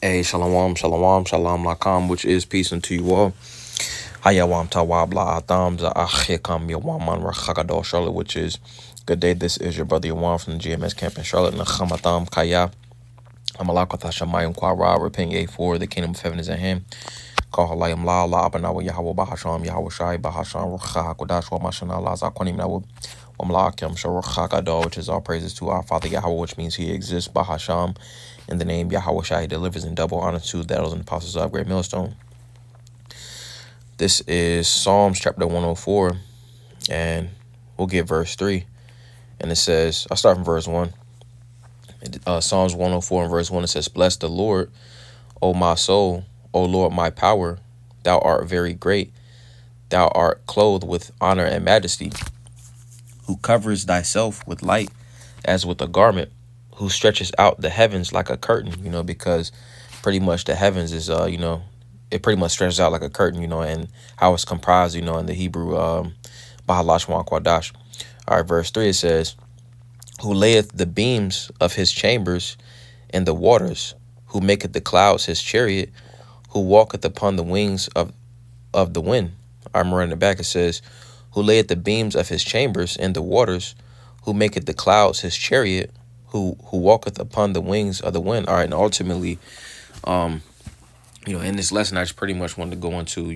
Hey, shalom, shalom, shalom, lakam, which is peace unto you all. Hayawam tawab la atam za achikam yawaman rachagado Charlotte, which is good day. This is your brother Yawan from the GMS camp in Charlotte. Nachamatam kaya. Amalakata shamayim kwara. Repent ye for the kingdom of heaven is at hand. Call halayim la la abanawa Yahweh bahasham Yahweh shai bahasham rucha hakodash wa mashana la zakwanim nawab. Wamlakim Sharuchakado, which is all praises to our Father Yahweh, which means He exists. Bahasham, in the name Yahweh Shai, He delivers in double honor to the elders and apostles of Great Millstone. This is Psalms chapter 104, and we'll get verse 3. And it says, I'll start from verse 1. Psalms 104 and verse 1, it says, Bless the Lord, O my soul, O Lord my power. Thou art very great. Thou art clothed with honor and majesty, who covers thyself with light as with a garment, who stretches out the heavens like a curtain, because pretty much the heavens is, it pretty much stretches out like a curtain, and how it's comprised, in the Hebrew, Bahalashwan Kwadash. All right, verse 3, it says, who layeth the beams of his chambers in the waters, who maketh the clouds his chariot, who walketh upon the wings of the wind. I'm running it back, it says, who layeth the beams of his chambers in the waters, who maketh the clouds his chariot, who walketh upon the wings of the wind. All right, and ultimately, in this lesson, I just pretty much wanted to go into,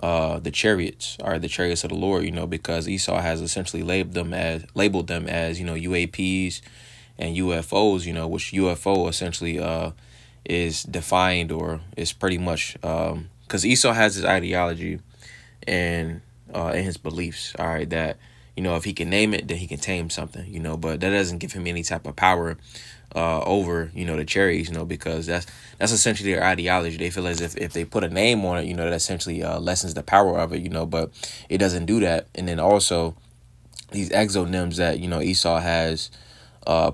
the chariots, all right, the chariots of the Lord, because Esau has essentially labeled them as, UAPs and UFOs, which UFO essentially is defined or is pretty much, because Esau has his ideology and in his beliefs, all right, that, if he can name it, then he can tame something, but that doesn't give him any type of power over, the chariots, because that's essentially their ideology. They feel as if they put a name on it, that essentially lessens the power of it, but it doesn't do that. And then also these exonyms that, Esau has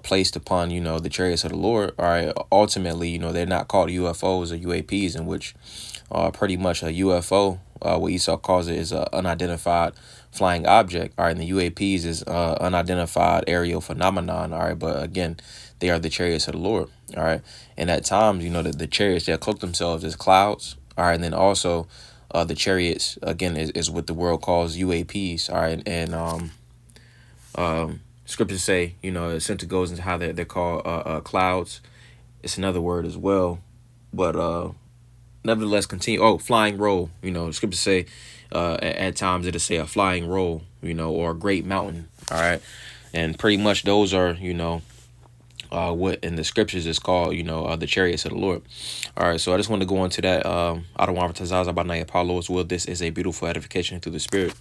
placed upon, the chariots of the Lord, all right, ultimately, they're not called UFOs or UAPs, in which pretty much a UFO, what Esau calls it, is an unidentified flying object. All right, and the UAPs is unidentified aerial phenomenon. All right, but again, they are the chariots of the Lord. All right, and at times, the chariots, they'll cloak themselves as clouds. All right, and then also the chariots, again, is what the world calls UAPs. All right, and scriptures say, it essentially goes into how they're called clouds. It's another word as well, but nevertheless, continue. Oh, flying roll. Scriptures say at times it'll say a flying roll, or a great mountain. All right, and pretty much those are, what in the scriptures is called, the chariots of the Lord. All right, so I just want to go into that. I don't want to tazaz about Naya Paulo's will. This is a beautiful edification through the Spirit.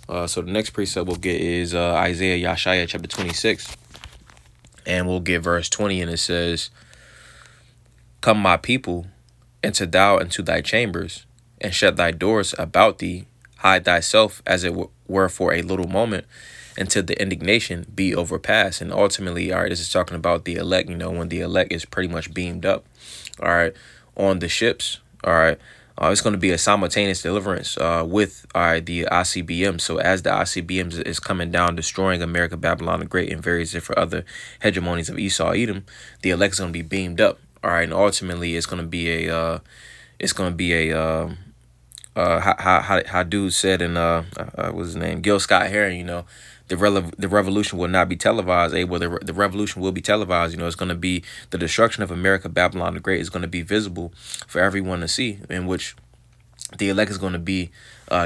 So the next precept we'll get is Isaiah Yashaya chapter 26, and we'll get verse 20, and it says, "Come, my people, enter thou into thy chambers, and shut thy doors about thee. Hide thyself as it were for a little moment, until the indignation be overpassed." And ultimately, all right, this is talking about the elect, when the elect is pretty much beamed up, all right, on the ships, all right. It's going to be a simultaneous deliverance with the ICBM. So as the ICBM is coming down, destroying America, Babylon the Great, and various different other hegemonies of Esau, Edom, the elect is going to be beamed up. All right, and ultimately it's going to be a, how dude said in what's his name, Gil Scott Heron, the revolution will not be televised. The revolution will be televised. It's going to be the destruction of America, Babylon the Great, is going to be visible for everyone to see, in which the elect is going to be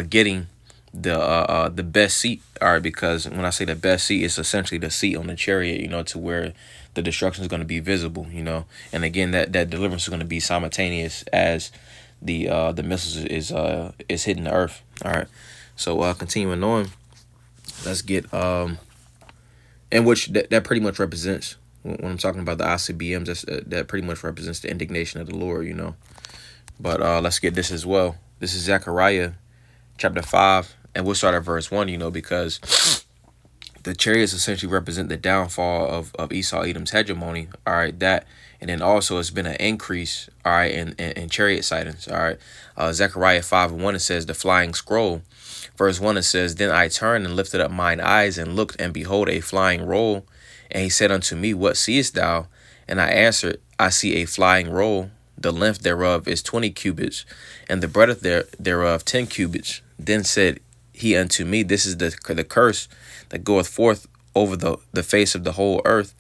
getting the best seat. All right, because when I say the best seat, it's essentially the seat on the chariot, to where the destruction is going to be visible, and again, that deliverance is going to be simultaneous as the missiles is hitting the earth. All right, so continuing on, let's get in which that pretty much represents, when I'm talking about the ICBMs, that pretty much represents the indignation of the Lord, But let's get this as well. This is Zechariah chapter 5, and we'll start at verse 1, because the chariots essentially represent the downfall of Esau Edom's hegemony. All right, that, and then also it's been an increase, all right, in chariot sightings. All right, Zechariah 5:1, it says, the flying scroll. Verse 1, it says, then I turned and lifted up mine eyes and looked, and behold, a flying roll. And he said unto me, what seest thou? And I answered, I see a flying roll. The length thereof is 20 cubits, and the breadth thereof 10 cubits. Then said he unto me, This is the curse that goeth forth over the face of the whole earth.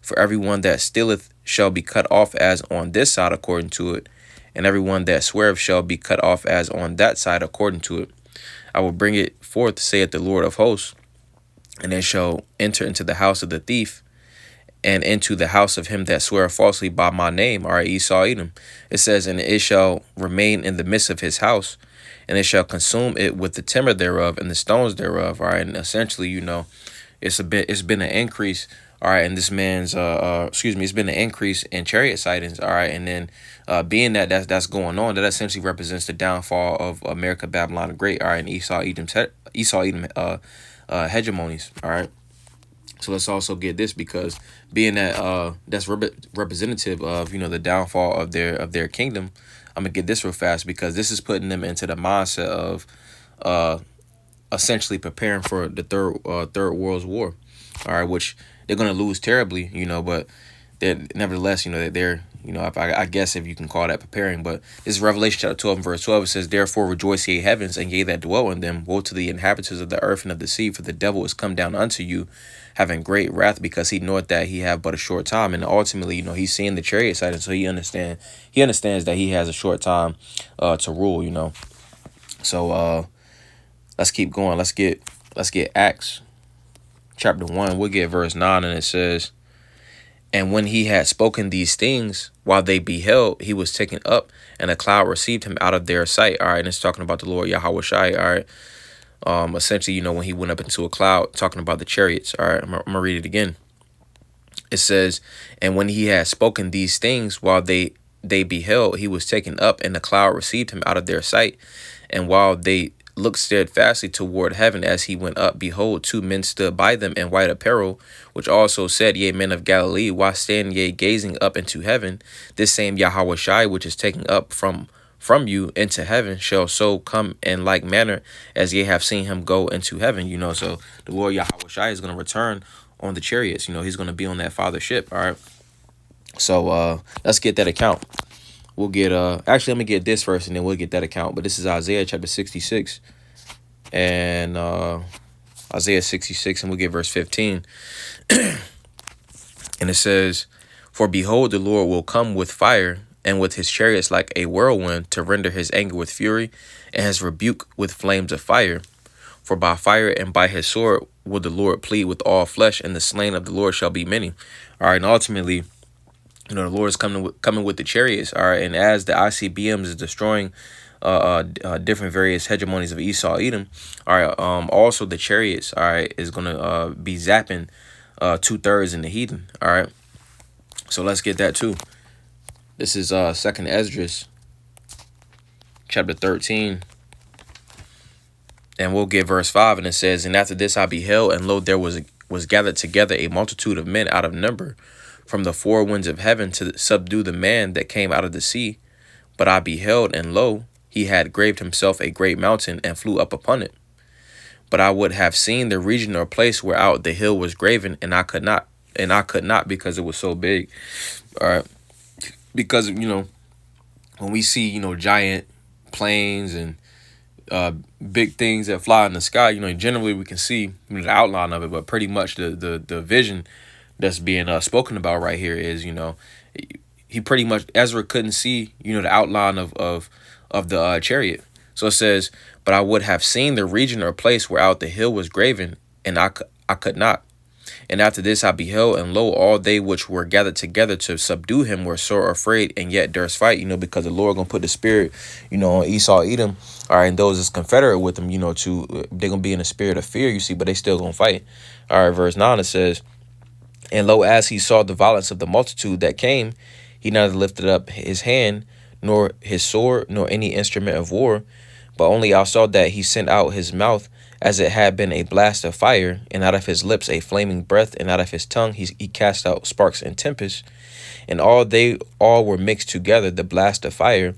For everyone that stealeth shall be cut off as on this side according to it, and everyone that sweareth shall be cut off as on that side according to it. I will bring it forth, saith the Lord of hosts, and it shall enter into the house of the thief, and into the house of him that sweareth falsely by my name, all right, Esau, Edom. It says, and it shall remain in the midst of his house, and it shall consume it with the timber thereof and the stones thereof, all right. And essentially, it's been an increase, all right, in this man's it's been an increase in chariot sightings, all right. And then being that's going on, that essentially represents the downfall of America, Babylon the Great, all right, and Esau Edom hegemonies, all right. So let's also get this, because being that that's representative of the downfall of their kingdom. I'm gonna get this real fast, because this is putting them into the mindset of essentially preparing for the third World War, all right, which they're gonna lose terribly, but nevertheless, they're I guess if you can call that preparing. But this is Revelation chapter 12 and verse 12. It says, Therefore rejoice ye heavens, and ye that dwell in them. Woe to the inhabitants of the earth and of the sea, for the devil is come down unto you, having great wrath, because he knoweth that he have but a short time. And ultimately, he's seeing the chariot side, and so he understands that he has a short time to rule. So let's keep going. Let's get Acts chapter 1. We'll get verse 9, and it says, And when he had spoken these things, while they beheld, he was taken up, and a cloud received him out of their sight. All right, and it's talking about the Lord Yahweh Shai. All right, essentially, when he went up into a cloud, talking about the chariots. All right, I'm gonna read it again. It says, And when he had spoken these things, while they beheld, he was taken up, and the cloud received him out of their sight. And while they looked steadfastly toward heaven as he went up, behold, two men stood by them in white apparel, which also said, Ye men of Galilee, why stand ye gazing up into heaven? This same Yahweh Shai, which is taken up from you into heaven, shall so come in like manner as ye have seen him go into heaven. So the Lord Yahweh Shai is going to return on the chariots. He's going to be on that Father ship. All right. So let's get that account. We'll get actually, let me get this first, and then we'll get that account. But this is Isaiah chapter 66, and Isaiah 66, and we'll get verse 15. And it says, For behold, the Lord will come with fire, and with his chariots like a whirlwind, to render his anger with fury, and his rebuke with flames of fire. For by fire and by his sword will the Lord plead with all flesh, and the slain of the Lord shall be many. All right, and ultimately, the Lord is coming with the chariots. All right, and as the ICBMs is destroying different various hegemonies of Esau, Edom. All right, also the chariots. All right, is gonna be zapping 2/3 in the heathen. All right, so let's get that too. This is Second Esdras, chapter 13. And we'll get verse 5, and it says, And after this I beheld, and lo, there was gathered together a multitude of men out of number, from the four winds of heaven, to subdue the man that came out of the sea. But I beheld, and lo, he had graved himself a great mountain, and flew up upon it. But I would have seen the region or place whereout the hill was graven, and I could not, because it was so big. All right, because when we see giant planes and big things that fly in the sky, generally we can see the outline of it, but pretty much the vision that's being spoken about right here is, he pretty much, Ezra couldn't see, the outline of the chariot. So it says, but I would have seen the region or place whereout the hill was graven, and I could not. And after this I beheld, and lo, all they which were gathered together to subdue him were sore afraid, and yet durst fight, because the Lord gonna put the spirit, on Esau, Edom, all right, and those that's confederate with them, they're gonna be in a spirit of fear, but they still gonna fight. All right, verse 9, it says, And lo, as he saw the violence of the multitude that came, he neither lifted up his hand, nor his sword, nor any instrument of war, but only I saw that he sent out his mouth as it had been a blast of fire, and out of his lips a flaming breath, and out of his tongue he cast out sparks and tempests. And they all were mixed together, the blast of fire,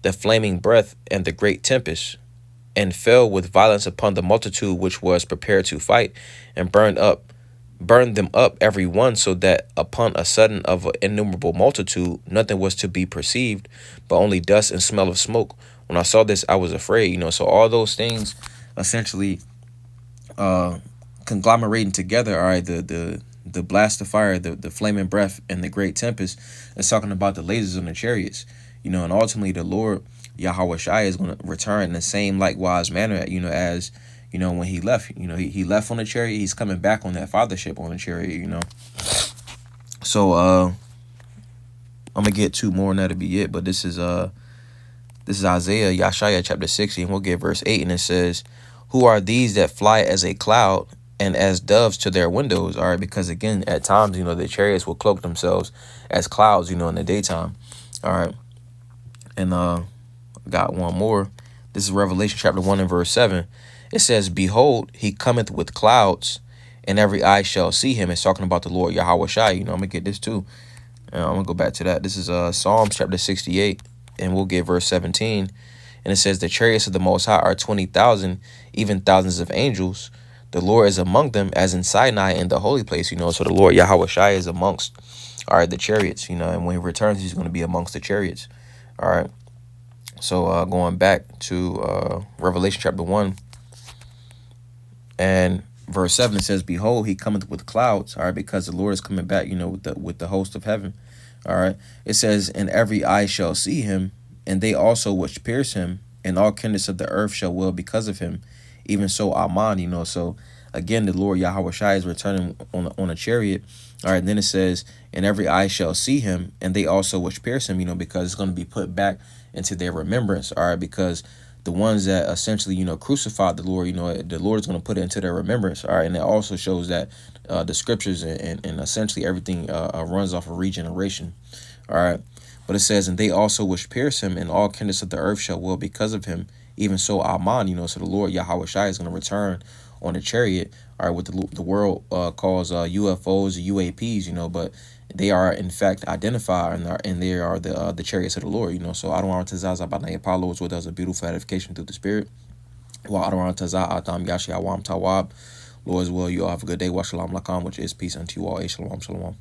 the flaming breath, and the great tempest, and fell with violence upon the multitude which was prepared to fight, and burned up burned them up every one, so that upon a sudden of an innumerable multitude, nothing was to be perceived, but only dust and smell of smoke. When I saw this, I was afraid. So all those things essentially conglomerating together. All right, the blast of fire, the flaming breath, and the great tempest. It's talking about the lasers on the chariots. And ultimately the Lord Yahweh Shai is going to return in the same likewise manner. As when he left. He left on the chariot. He's coming back on that fathership on the chariot. So I'm gonna get two more, and that'll be it. But this is Isaiah Yeshaya chapter 60, and we'll get verse 8, and it says, "Who are these that fly as a cloud and as doves to their windows?" All right, because again, at times, the chariots will cloak themselves as clouds, in the daytime. All right, and got one more. This is Revelation chapter 1 and verse 7. It says, "Behold, he cometh with clouds, and every eye shall see him." It's talking about the Lord Yahweh Shai. I'm gonna get this too. I'm gonna go back to that. This is Psalms chapter 68, and we'll get verse 17. And it says, "The chariots of the Most High are 20,000, even thousands of angels. The Lord is among them, as in Sinai in the holy place." So the Lord Yahweh Shai is amongst, all right, the chariots. And when he returns, he's going to be amongst the chariots. All right. So going back to Revelation chapter 1 and verse 7, it says, "Behold, he cometh with clouds," all right, because the Lord is coming back, with the host of heaven. All right. It says, "And every eye shall see him, and they also which pierce him, and all kindreds of the earth shall wail because of him. Even so, Aman." So again, the Lord Yahweh Shai is returning on a chariot. All right. And then it says, "And every eye shall see him, and they also which pierce him," because it's going to be put back into their remembrance. All right. Because the ones that essentially, crucified the Lord, the Lord is going to put it into their remembrance. All right. And it also shows that the scriptures and essentially everything runs off of regeneration. All right. But it says, "And they also which pierce him, and all kindreds of the earth shall wail because of him. Even so, Aman." So the Lord Yahweh Shai is going to return on a chariot. All right. What the world calls UFOs or UAPs, but they are in fact identified, and they are the chariots of the Lord. So Adonai Tazaz Abanai Apollo is what does a beautiful edification through the Spirit. Wa Adonai Tazah Adam Yashi Awam Tawab. Lord, as well, you all have a good day. Wa Shalom Lakam, which is peace unto you all. Shalom, shalom.